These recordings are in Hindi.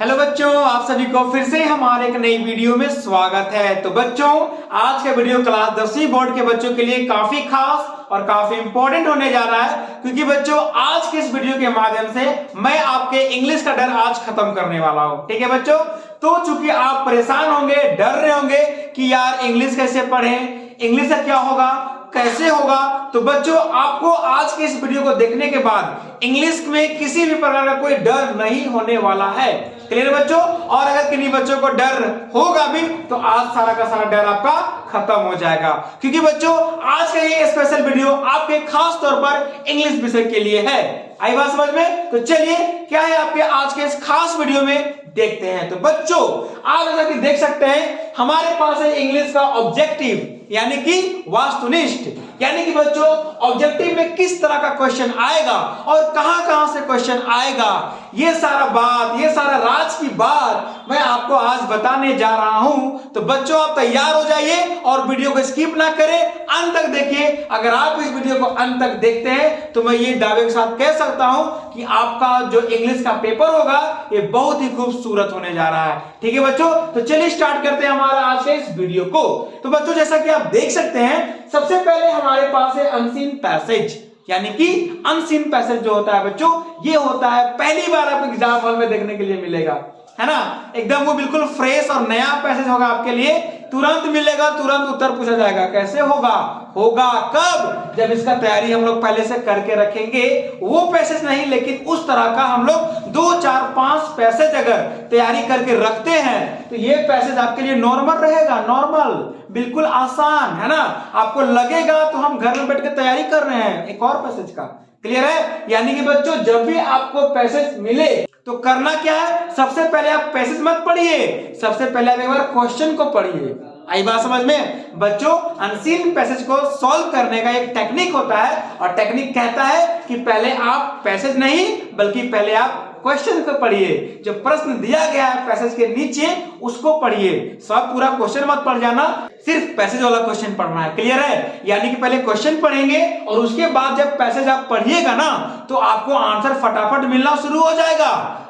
हेलो बच्चों, आप सभी को फिर से हमारे एक नई वीडियो में स्वागत है। तो बच्चों, आज का वीडियो क्लास 10वीं बोर्ड के बच्चों के लिए काफी खास और काफी इंपॉर्टेंट होने जा रहा है, क्योंकि बच्चों आज के इस वीडियो के माध्यम से मैं आपके इंग्लिश का डर आज खत्म करने वाला हूं। ठीक है बच्चों, तो चूंकि आप परेशान होंगे, डर रहे होंगे कि यार इंग्लिश कैसे पढ़ें, इंग्लिश का क्या होगा, कैसे होगा, तो बच्चों आपको आज के इस वीडियो को देखने के बाद इंग्लिश में किसी भी प्रकार का कोई डर नहीं होने वाला है। क्लियर बच्चों? और अगर किन्हीं बच्चों को डर होगा भी तो आज सारा का सारा डर आपका खत्म हो जाएगा, क्योंकि बच्चों आज का ये स्पेशल वीडियो आपके खास तौर पर इंग्लिश विषय के लिए है। आई बात समझ में? तो चलिए क्या है आपके आज के इस खास वीडियो में देखते हैं। तो बच्चों आप जैसा कि देख सकते हैं हमारे पास है इंग्लिश का ऑब्जेक्टिव यानी कि वास्तुनिष्ठ, यानी कि बच्चों ऑब्जेक्टिव में किस तरह का क्वेश्चन आएगा और कहां से क्वेश्चन आएगा, ये सारा बात, ये सारा राज की बात मैं आपको आज बताने जा रहा हूं। तो बच्चों आप तैयार हो जाइए और वीडियो को स्किप ना करें, अंत तक देखिए। अगर आप इस वीडियो को अंत तक देखते हैं तो मैं ये दावे के साथ कह सकता हूं कि आपका जो इंग्लिश का पेपर होगा ये बहुत ही खूबसूरत होने जा रहा है। ठीक है बच्चों, तो चलिए स्टार्ट करते हैं हमारा आज के इस वीडियो को। तो बच्चों जैसा कि आप देख सकते हैं सबसे पहले हमारे पास है अनसीन पैसेज, यानी कि अनसीन पैसेज जो होता है बच्चों ये होता है पहली बार आपको एग्जाम हॉल में देखने के लिए मिलेगा, है ना। एकदम वो बिल्कुल फ्रेश और नया पैसेज होगा आपके लिए, तुरंत मिलेगा, तुरंत उत्तर पूछा जाएगा। कैसे होगा? होगा कब? जब इसका तैयारी हम लोग पहले से करके रखेंगे। वो पैसेज नहीं, लेकिन उस तरह का हम लोग 2 4 5 पैसेज अगर तैयारी करके रखते हैं तो ये पैसेज आपके लिए नॉर्मल रहेगा, नॉर्मल, बिल्कुल आसान, है ना। आपको लगेगा तो हम घर में बैठ के तैयारी कर रहे हैं एक और पैसेज का। क्लियर है? यानी कि बच्चों जब भी आपको पैसेज मिले तो करना क्या है, सबसे पहले आप पैसेज मत पढ़िए, सबसे पहले आप एक बार क्वेश्चन को पढ़िए। आई बात समझ में? बच्चों अनसीन पैसेज को सॉल्व करने का एक टेक्निक होता है, और टेक्निक कहता है कि पहले आप पैसेज नहीं बल्कि पहले आप क्वेश्चन को पढ़िए। जो प्रश्न दिया गया है पैसेज के नीचे उसको पढ़िए, सब पूरा क्वेश्चन मत पढ़ जाना, सिर्फ पैसेज वाला क्वेश्चन पढ़ना है। क्लियर है? यानी कि पहले क्वेश्चन पढ़ेंगे और उसके बाद जब पैसेज आप पढ़िएगा ना तो आपको आंसर फटाफट मिलना शुरू हो जाएगा,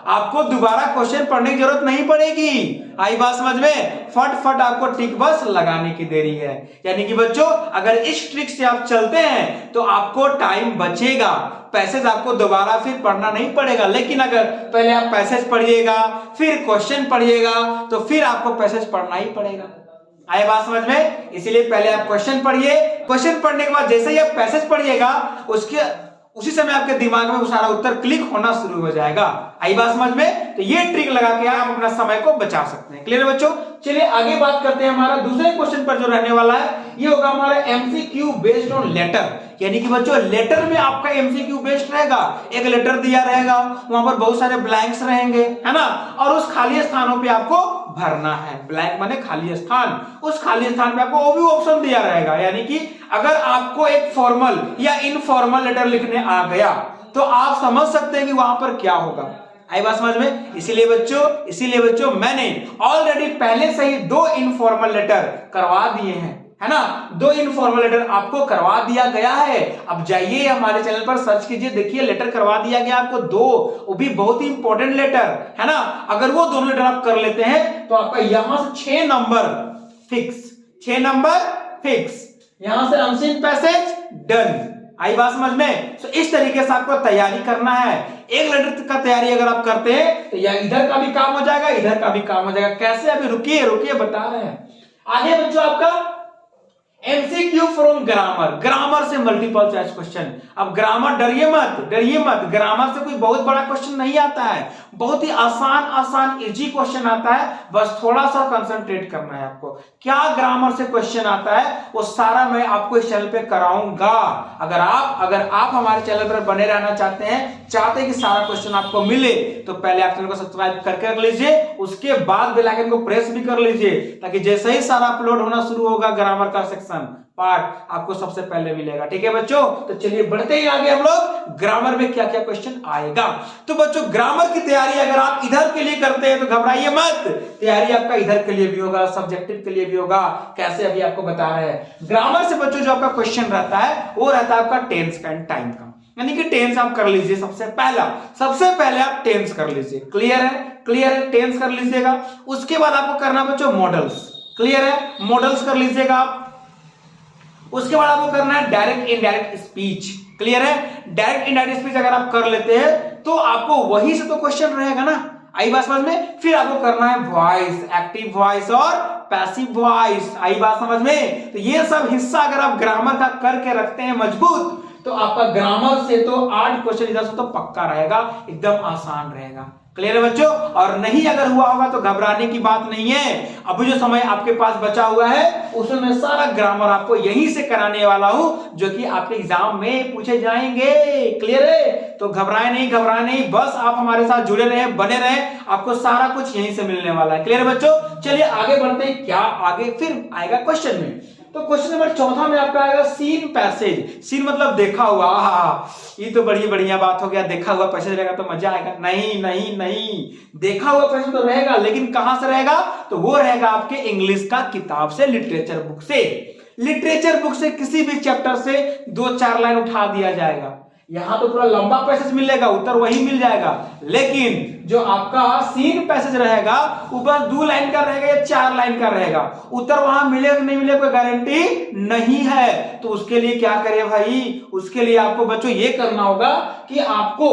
आपको दोबारा क्वेश्चन पढ़ने की जरूरत नहीं पड़ेगी। आई बात समझ में? फट आपको टिक बस लगाने की देरी है। यानी कि बच्चों अगर इस ट्रिक से आप चलते हैं तो आपको टाइम बचेगा, पैसेज आपको दोबारा फिर पढ़ना नहीं पड़ेगा। लेकिन अगर पहले आप पैसेज पढ़िएगा फिर क्वेश्चन पढ़िएगा तो फिर आपको पैसेज पढ़ना ही पड़ेगा। आए बात समझ में? इसीलिए पहले आप क्वेश्चन पढ़िए, क्वेश्चन पढ़ने के बाद जैसे ही आप पैसेज पढ़िएगा उसी समय आपके दिमाग में वो सारा उत्तर क्लिक होना शुरू हो जाएगा। आई बात समझ में? तो ये ट्रिक लगा के आप अपना समय को बचा सकते हैं। क्लियर बच्चों? चलिए आगे बात करते हैं। हमारा दूसरे क्वेश्चन पर जो रहने वाला है ये होगा हमारा एमसीक्यू बेस्ड ऑन लेटर, यानी कि बच्चों लेटर में आपका एमसीक्यू बेस्ड रहेगा। एक लेटर दिया रहेगा, वहां पर बहुत सारे ब्लैंक्स रहेंगे, है ना, और उस खाली स्थानों पे आपको भरना है। ब्लैंक माने खाली स्थान, उस खाली स्थान पे आपको वो भी ऑप्शन दिया रहेगा। यानी कि अगर आपको एक फॉर्मल या इनफॉर्मल लेटर लिखने आ गया तो आप समझ सकते हैं कि वहां पर क्या होगा। आई बात समझ में? इसीलिए बच्चों मैंने ऑलरेडी पहले से ही 2 इनफॉर्मल लेटर करवा दिए हैं, है ना। 2 इनफॉर्मल लेटर आपको करवा दिया गया है। अब जाइए हमारे चैनल पर सर्च कीजिए, देखिए लेटर करवा दिया गया आपको 2, वो भी बहुत ही इंपॉर्टेंट लेटर, है ना। अगर वो दोनों लेटर आप कर लेते हैं तो आपका यहां से 6 नंबर फिक्स, यहां से अनसीन पैसेज डन। आई बात समझ में? तो इस तरीके से आपको तैयारी करना है। एक लेटर का तैयारी अगर आप करते हैं तो या इधर का भी काम हो जाएगा, इधर का भी काम हो जाएगा। कैसे? अभी रुकिए बता रहे हैं। आगे बच्चों आपका एमसीक्यू फ्रॉम ग्रामर से मल्टीपल चॉइस क्वेश्चन। अब ग्रामर डरिए मत, ग्रामर से कोई बहुत बड़ा क्वेश्चन नहीं आता है, बहुत ही आसान इजी क्वेश्चन आता है। बस थोड़ा सा कंसंट्रेट करना है आपको। क्या ग्रामर से क्वेश्चन आता है वो सारा मैं आपको इस चैनल पे कराऊंगा। अगर आप हमारे चैनल पर बने रहना चाहते हैं कि सारा क्वेश्चन आपको मिले तो पहले आप चैनल को सब्सक्राइब करके रख लीजिए, उसके बाद बेल आइकन को प्रेस भी कर लीजिए, ताकि जैसे ही सारा अपलोड होना शुरू होगा ग्रामर का सेक्शन पार्ट आपको सबसे पहले मिलेगा। ठीक है बच्चों? तो चलिए बढ़ते ही आगे हम लोग ग्रामर में क्या क्या क्वेश्चन आएगा। तो बच्चों ग्रामर की तैयारी अगर आप इधर के लिए करते हैं तो घबराइए मत, तैयारी आपका इधर के लिए भी होगा, सब्जेक्टिव के लिए भी होगा। कैसे? अभी आपको बता रहे हैं। ग्रामर से बच्चों जो आपका क्वेश्चन रहता है वो रहता है आपका टेंस का एंड टाइम का। यानी कि टेंस आप कर लीजिए। सबसे पहले आप टेंस कर लीजिए। क्लियर है, टेंस कर लीजिएगा। उसके बाद आपको करना बच्चों मॉडल्स। क्लियर है, मॉडल्स कर लीजिएगा आप। उसके बाद आपको करना है डायरेक्ट इनडायरेक्ट स्पीच। क्लियर है, डायरेक्ट इनडायरेक्ट स्पीच अगर आप कर लेते हैं तो आपको वही से तो क्वेश्चन रहेगा ना। आई बात समझ में। फिर आपको करना है वॉइस, एक्टिव वॉइस और पैसिव वॉइस। आई बात समझ में। तो ये सब हिस्सा अगर आप ग्रामर का करके रखते हैं मजबूत, तो आपका ग्रामर से तो 8 क्वेश्चन इधर से तो पक्का रहेगा, एकदम आसान रहेगा। क्लियर है बच्चों। और नहीं अगर हुआ होगा तो घबराने की बात नहीं है। अभी जो समय आपके पास बचा हुआ है उसमें मैं सारा ग्रामर आपको यहीं से कराने वाला हूं, जो कि आपके एग्जाम में पूछे जाएंगे। क्लियर है, तो घबराए नहीं, बस आप हमारे साथ जुड़े रहे, बने रहे, आपको सारा कुछ यहीं से मिलने वाला है। क्लियर है बच्चों। चलिए आगे बढ़ते हैं। क्या आगे फिर आएगा क्वेश्चन में। तो क्वेश्चन नंबर 14 में आपका आएगा सीन पैसेज। सीन मतलब देखा हुआ। ये तो बड़ी बढ़िया बात हो गया, देखा हुआ पैसेज रहेगा तो मजा आएगा। नहीं, देखा हुआ पैसेज तो रहेगा, लेकिन कहां से रहेगा? तो वो रहेगा आपके इंग्लिश का किताब से, लिटरेचर बुक से। लिटरेचर बुक से किसी भी चैप्टर से 2-4 लाइन उठा दिया जाएगा। यहां तो पूरा लंबा पैसेज मिलेगा, उत्तर वही मिल जाएगा। लेकिन जो आपका सीन पैसेज रहेगा ऊपर 2 लाइन का रहेगा या 4 लाइन का रहेगा, उत्तर वहां मिलेगा नहीं मिलेगा कोई गारंटी नहीं है। तो उसके लिए क्या करें भाई? उसके लिए आपको बच्चों ये करना होगा कि आपको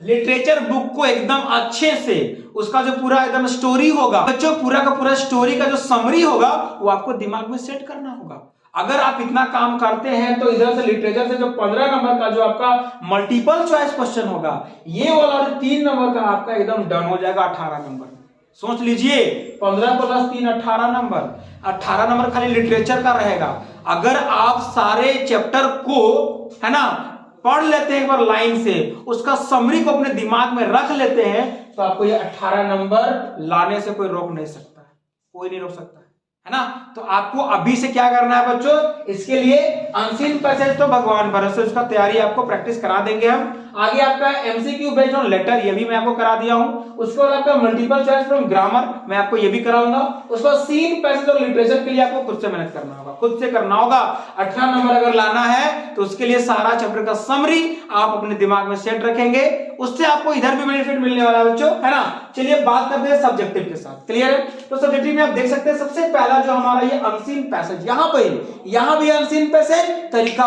लिटरेचर बुक को एकदम अच्छे से, उसका जो पूरा एकदम स्टोरी होगा बच्चों, पूरा का पूरा स्टोरी का जो समरी होगा वो आपको दिमाग में सेट करना होगा। अगर आप इतना काम करते हैं तो इधर से लिटरेचर से जो 15 नंबर का जो आपका मल्टीपल चॉइस क्वेश्चन होगा, ये वाला 3 नंबर का आपका एकदम डन हो जाएगा। 18 नंबर सोच लीजिए, 15 + 3 18 नंबर। 18 नंबर खाली लिटरेचर का रहेगा। अगर आप सारे चैप्टर को है ना पढ़ लेते हैं एक बार लाइन से, उसका समरी को अपने दिमाग में रख लेते हैं, तो आपको ये 18 नंबर लाने से कोई रोक नहीं सकता है, कोई नहीं रोक सकता है ना। तो आपको अभी से क्या करना है बच्चों? इसके लिए अनसीन पैसेज तो भगवान भरोसे, उसका तैयारी आपको प्रैक्टिस करा देंगे हम। आगे आपका एमसीक्यू बेस्ड ऑन लेटर, ये भी मैं आपको करा दिया हूं। उसके बाद आपका मल्टीपल चॉइस फ्रॉम ग्रामर, मैं आपको ये भी कराऊंगा। उसके बाद सीन पैसेज और लिटरेचर के लिए आपको खुद से मेहनत करना होगा, खुद से करना होगा। 18 नंबर अगर लाना है तो उसके लिए सारा चैप्टर का समरी आप अपने दिमाग में सेट रखेंगे, उससे आपको इधर भी बेनिफिट मिलने वाला है बच्चों, है ना। चलिए बात करते हैं सब्जेक्टिव के साथ। क्लियर है। तो सब्जेक्टिव में आप देख सकते हैं सबसे पहला जो हमारा ये अनसीन पैसेज, यहां भी अनसीन पैसेज, तरीका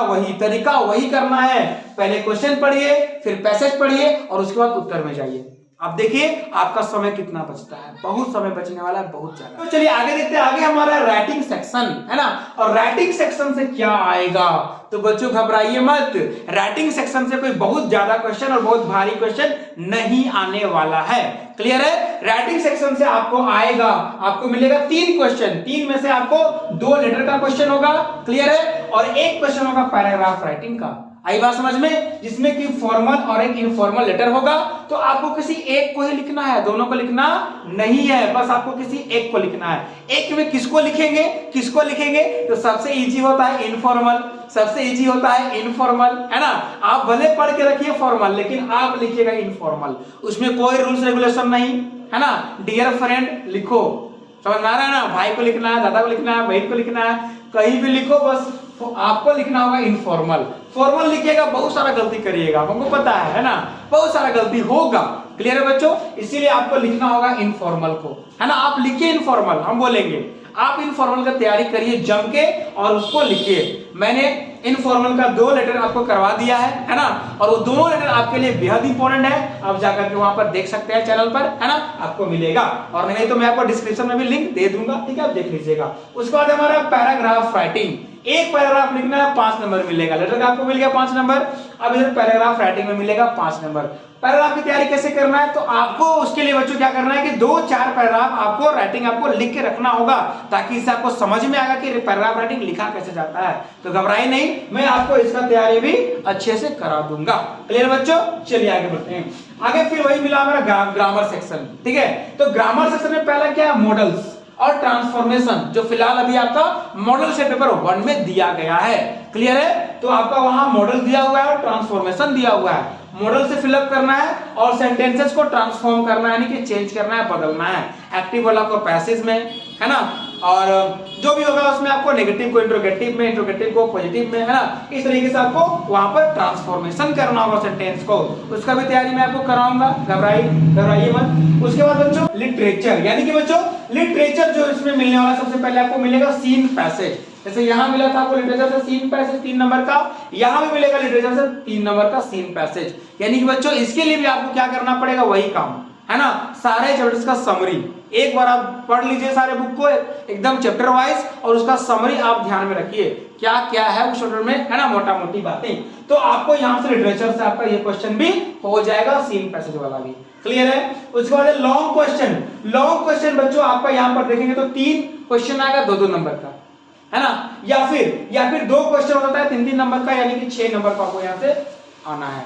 वही करना है। पहले क्वेश्चन पढ़िए, फिर पैसेज पढ़िए और उसके बाद उत्तर में जाइए। अब देखिए आपका समय कितना बचता है, बहुत समय बचने वाला है, बहुत ज्यादा। तो चलिए आगे देखते हैं। आगे हमारा राइटिंग सेक्शन है ना, और राइटिंग सेक्शन से क्या आएगा? तो बच्चों घबराइए मत, राइटिंग सेक्शन से कोई बहुत ज्यादा क्वेश्चन और बहुत भारी क्वेश्चन नहीं आने वाला है। क्लियर है। राइटिंग सेक्शन से आपको आएगा, आपको मिलेगा 3 क्वेश्चन, 3 में से आपको 2 लेटर का क्वेश्चन होगा। क्लियर है। और 1 क्वेश्चन होगा पैराग्राफ राइटिंग का। आई बात समझ में, जिसमें कि फॉर्मल और एक इनफॉर्मल लेटर होगा। तो आपको किसी एक को ही लिखना है, दोनों को लिखना नहीं है, बस आपको किसी एक को लिखना है। एक में किसको लिखेंगे? तो सबसे इजी होता है इनफॉर्मल, है ना। आप भले पढ़ के रखिए फॉर्मल, लेकिन आप लिखिएगा इनफॉर्मल, उसमें कोई रूल्स रेगुलेशन नहीं, है ना। डियर फ्रेंड लिखो, समझ में आ रहा है ना। भाई को लिखना है, दादा को लिखना है, बहन को लिखना है, कहीं भी लिखो, बस तो आपको लिखना होगा इनफॉर्मल। फॉर्मल लिखिएगा बहुत सारा गलती करिएगा, हमको पता है ना, बहुत सारा गलती होगा। क्लियर है बच्चों। इसीलिए आपको लिखना होगा इनफॉर्मल को, है ना। आप लिखिए इनफॉर्मल, हम बोलेंगे आप इनफॉर्मल का तैयारी करिए जम के और उसको लिखिए। मैंने इनफॉर्मल का 2 लेटर आपको करवा दिया है ना, और वो दोनों लेटर आपके लिए बेहद इंपॉर्टेंट है। आप जाकर के वहां पर देख सकते हैं चैनल पर, है ना, आपको मिलेगा। और नहीं तो मैं आपको डिस्क्रिप्शन में भी लिंक दे दूंगा, ठीक है, आप देख लीजिएगा। उसके बाद हमारा पैराग्राफ राइटिंग, एक पैराग्राफ लिखना है, 5 नंबर मिलेगा। लेटर का आपको मिल गया 5 नंबर। अब इधर पैराग्राफ राइटिंग में मिलेगा 5 नंबर। पैराग्राफ की तैयारी कैसे करना है? तो आपको उसके लिए बच्चों क्या करना है कि 2-4 पैराग्राफ आपको राइटिंग आपको लिख के रखना होगा, ताकि इससे आपको समझ में आएगा कि पैराग्राफ राइटिंग लिखा कैसे जाता है। तो घबराइए नहीं, मैं आपको इसका तैयारी भी अच्छे से करा दूंगा। क्लियर बच्चों। चलिए आगे बढ़ते हैं। आगे फिर वही मिला हमारा ग्रामर सेक्शन, ठीक है। तो ग्रामर सेक्शन में पहला क्या है? मॉडल्स और ट्रांसफॉर्मेशन, जो फिलहाल अभी आपका मॉडल से पेपर 1 में दिया गया है। क्लियर है। तो आपका वहां मॉडल दिया हुआ है और ट्रांसफॉर्मेशन दिया हुआ है। मॉडल से फिलअप करना है और सेंटेंसेस को ट्रांसफॉर्म करना है, यानी कि चेंज करना है, बदलना है। एक्टिव वाला को पैसिव में, है ना, और जो भी होगा उसमें आपको नेगेटिव को इंट्रोगेटिव में, इंट्रोगेटिव को पॉजिटिव में, है ना, इस तरीके से आपको वहां पर ट्रांसफॉर्मेशन करना होगा सेंटेंस को। उसका भी तैयारी मैं आपको कराऊंगा, घबराइए मत। उसके बाद बच्चों लिटरेचर, यानी कि बच्चों लिटरेचर जो इसमें मिलने वाला, सबसे पहले आपको मिलेगा सीन पैसेज। जैसे यहां मिला था आपको लिटरेचर से सीन पैसेज 3 नंबर का, यहां भी मिलेगा लिटरेचर से 3 नंबर का सीन पैसेज। यानी कि बच्चों इसके लिए भी आपको क्या करना पड़ेगा, वही काम, है ना, सारे चैप्टर्स का समरी एक बार आप पढ़ लीजिए सारे बुक को एकदम चैप्टर वाइज, और उसका समरी आप ध्यान में रखिए क्या क्या है उस चैप्टर में, है ना, मोटा मोटी बातें। तो आपको यहां से लिटरेचर से आपका ये क्वेश्चन भी हो जाएगा, सीन पैसेज वाला भी क्लियर है। उसके बाद लॉन्ग क्वेश्चन, लॉन्ग क्वेश्चन बच्चों आपका यहां पर देखेंगे तो 3 क्वेश्चन आएगा 2-2 नंबर का, है ना, या फिर 2 क्वेश्चन हो जाता है 3-3 नंबर का, यानी कि 6 नंबर का आपको यहां से आना है।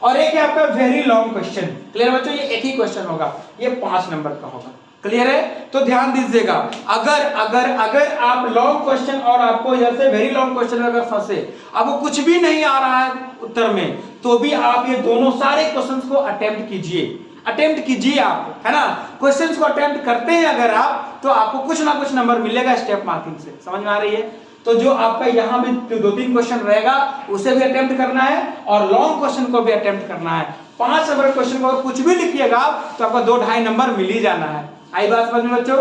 और एक है आपका वेरी लॉन्ग क्वेश्चन, क्लियर बच्चों, ये एक ही क्वेश्चन होगा, ये 5 नंबर का होगा, क्लियर है। तो ध्यान दीजिएगा, अगर आप लॉन्ग क्वेश्चन और आपको जैसे वेरी लॉन्ग क्वेश्चन में अगर फंसे, आपको कुछ भी नहीं आ रहा है उत्तर में, तो भी आप ये दोनों सारे क्वेश्चंस को अटेम्प्ट कीजिए आप, है ना। क्वेश्चंस को अटेम्प्ट करते हैं अगर आप, तो आपको कुछ ना कुछ नंबर मिलेगा स्टेप मार्किंग से, समझ में आ रही है। तो जो आपका यहाँ भी 2-3 क्वेश्चन रहेगा उसे भी अटेम्प्ट करना है, और लॉन्ग क्वेश्चन को भी अटेम्प्ट करना है। 5 नंबर क्वेश्चन को अगर कुछ भी लिखिएगा तो आपका 2-2.5 नंबर मिल ही जाना है। आई बात समझ में बच्चों?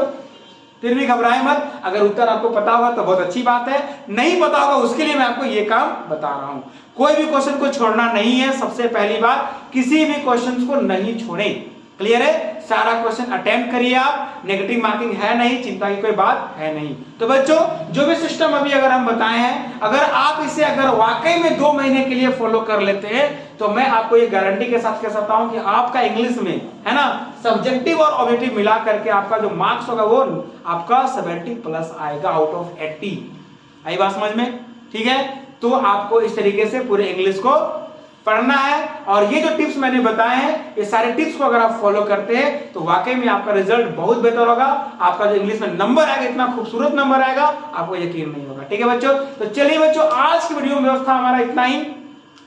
फिर भी घबराए मत, अगर उत्तर आपको पता होगा तो बहुत अच्छी बात है, नहीं पता होगा उसके लिए मैं आपको ये काम बता रहा हूं। कोई भी क्वेश्चन को छोड़ना नहीं है, सबसे पहली बात, किसी भी क्वेश्चन को नहीं छोड़ें, क्लियर है। सारा क्वेश्चन अटेम्प्ट करिए आप, नेगेटिव मार्किंग है नहीं, चिंता की कोई बात है नहीं। तो बच्चों जो भी सिस्टम अभी अगर हम बताए हैं, अगर आप इसे अगर वाकई में 2 महीने के लिए फॉलो कर लेते हैं, तो मैं आपको ये गारंटी के साथ कह सकता हूं कि आपका इंग्लिश में, है ना, सब्जेक्टिव और ऑब्जेक्टिव मिला करके आपका जो मार्क्स होगा वो आपका 70+ आएगा आउट ऑफ 80। आई बात समझ में? ठीक है, तो आपको इस तरीके से पूरे इंग्लिश को पढ़ना है, और ये जो टिप्स मैंने बताए हैं, ये सारे टिप्स को अगर आप फॉलो करते हैं तो वाकई में आपका रिजल्ट बहुत बेहतर होगा। आपका जो इंग्लिश में नंबर आएगा, इतना खूबसूरत नंबर आएगा, आपको यकीन नहीं होगा। ठीक है बच्चों, तो चलिए बच्चों, आज की वीडियो में व्यवस्था हमारा इतना ही,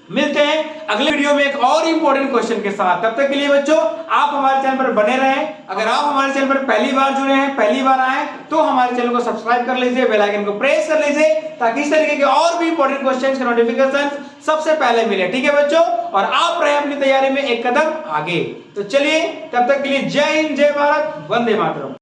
मिलते हैं अगले वीडियो में एक और इंपॉर्टेंट क्वेश्चन के साथ। तब तक के लिए बच्चों आप हमारे चैनल पर बने रहें। अगर आप हमारे चैनल पर पहली बार जुड़े हैं, पहली बार आए, तो हमारे चैनल को सब्सक्राइब कर लीजिए, बेल आइकन को प्रेस कर लीजिए, ताकि इस तरीके के और भी इंपॉर्टेंट क्वेश्चन के नोटिफिकेशन सबसे पहले मिले। ठीक है बच्चों, और आप रहे अपनी तैयारी में एक कदम आगे। तो चलिए, तब तक के लिए जय हिंद, जय भारत, वंदे मातरम।